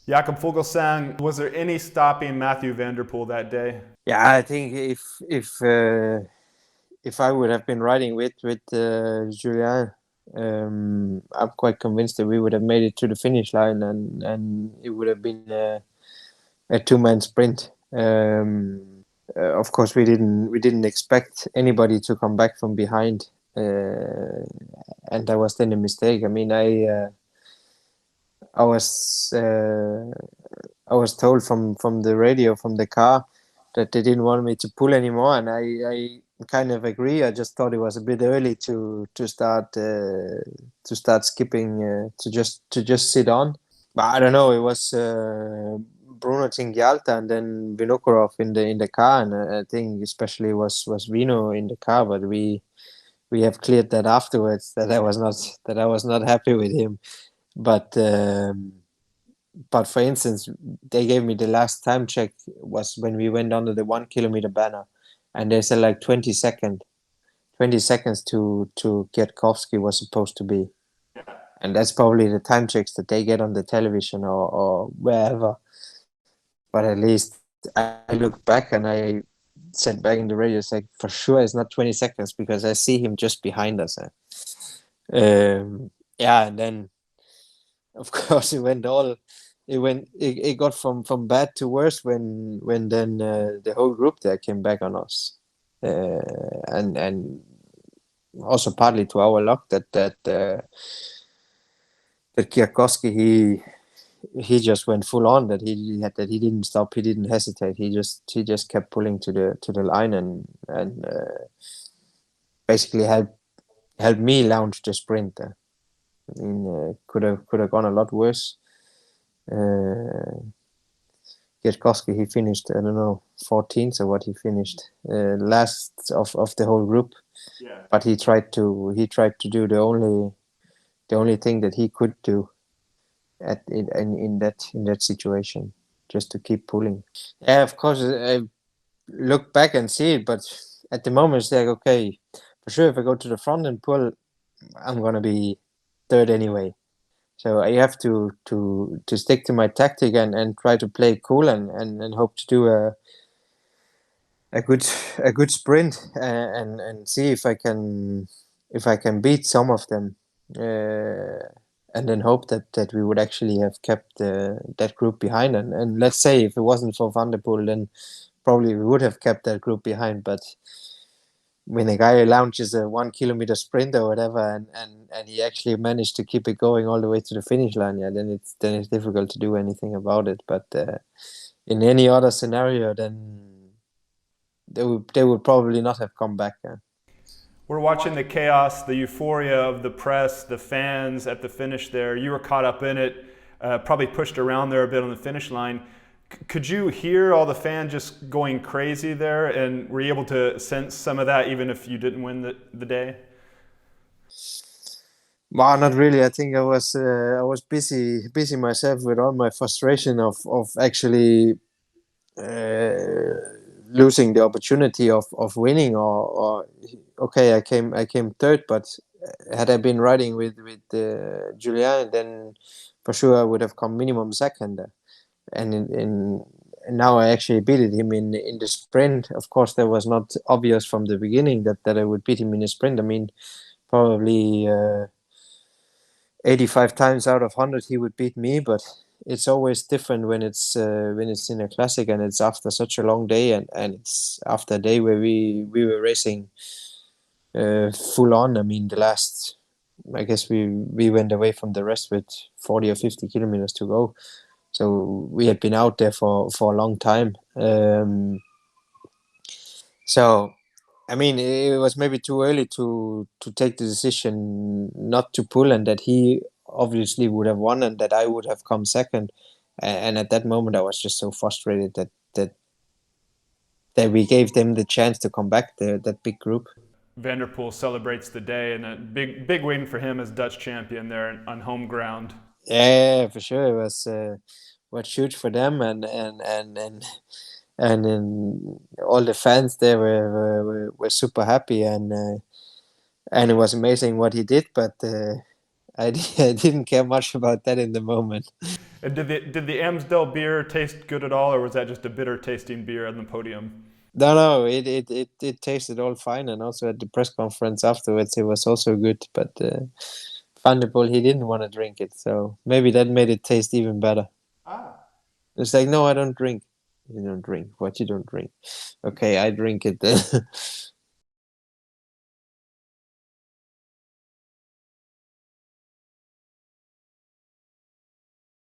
Jakob Fuglsang, was there any stopping Mathieu van der Poel that day? Yeah, I think if I would have been riding with Julian, I'm quite convinced that we would have made it to the finish line, and it would have been a two-man sprint. Of course, we didn't expect anybody to come back from behind, and that was then a mistake. I mean, I was I was told from the radio from the car that they didn't want me to pull anymore, and I kind of agree. I just thought it was a bit early to start skipping to just sit on. But I don't know. It was Bruno Tinghialta and then Vinokurov in the car, and I think especially was Vino in the car. But we have cleared that afterwards that I was not happy with him. But for instance, they gave me the last time check was when we went under the 1 kilometer banner, and they said like 20 seconds to Kwiatkowski was supposed to be, and that's probably the time checks that they get on the television or wherever. But at least I looked back and I said back in the radio, it's like for sure it's not 20 seconds because I see him just behind us. Yeah, and then of course it got from bad to worse when then the whole group there came back on us, and also partly to our luck that Kwiatkowski he just went full on, that he didn't stop, he didn't hesitate, he just kept pulling to the line and basically helped me launch the sprint there. I mean, could have gone a lot worse. Kwiatkowski, he finished, I don't know, 14th or what he finished, last of the whole group. Yeah. But he tried to do the only thing that he could do in that situation, just to keep pulling. Yeah, of course, I look back and see it, but at the moment it's like, okay, for sure, if I go to the front and pull, I'm gonna be third anyway. So I have to stick to my tactic and try to play cool and hope to do a good sprint, and see if I can beat some of them, and then hope that we would actually have kept that group behind, and let's say if it wasn't for Van der Poel, then probably we would have kept that group behind. But when a guy launches a 1 kilometer sprint or whatever, and he actually managed to keep it going all the way to the finish line, yeah, then it's difficult to do anything about it. But in any other scenario, then they would probably not have come back. We're watching the chaos, the euphoria of the press, the fans at the finish there. You were caught up in it, probably pushed around there a bit on the finish line. Could you hear all the fans just going crazy there, and were you able to sense some of that even if you didn't win the day? Well, not really. I think I was busy myself with all my frustration of actually uh, losing the opportunity of winning, or okay, I came third, but had I been riding with Julian, then for sure I would have come minimum second. And now I actually beat him in the sprint. Of course, that was not obvious from the beginning that I would beat him in a sprint. I mean, probably 85 times out of 100 he would beat me, but it's always different when it's in a classic, and it's after such a long day, and it's after a day where we were racing full on. I mean, the last, I guess we went away from the rest with 40 or 50 kilometers to go, so we had been out there for a long time. So I mean, it was maybe too early to take the decision not to pull, and that he obviously would have won, and that I would have come second. And at that moment, I was just so frustrated that we gave them the chance to come back, that big group. Van der Poel celebrates the day, and a big win for him as Dutch champion there on home ground. Yeah, for sure, it was huge for them, and all the fans there were super happy, and it was amazing what he did, but. I didn't care much about that in the moment. And did the Amstel beer taste good at all, or was that just a bitter tasting beer on the podium? No, no, it tasted all fine, and also at the press conference afterwards, it was also good. But Van der Poel, he didn't want to drink it, so maybe that made it taste even better. Ah. It's like, no, I don't drink. You don't drink. What, you don't drink? Okay, I drink it then.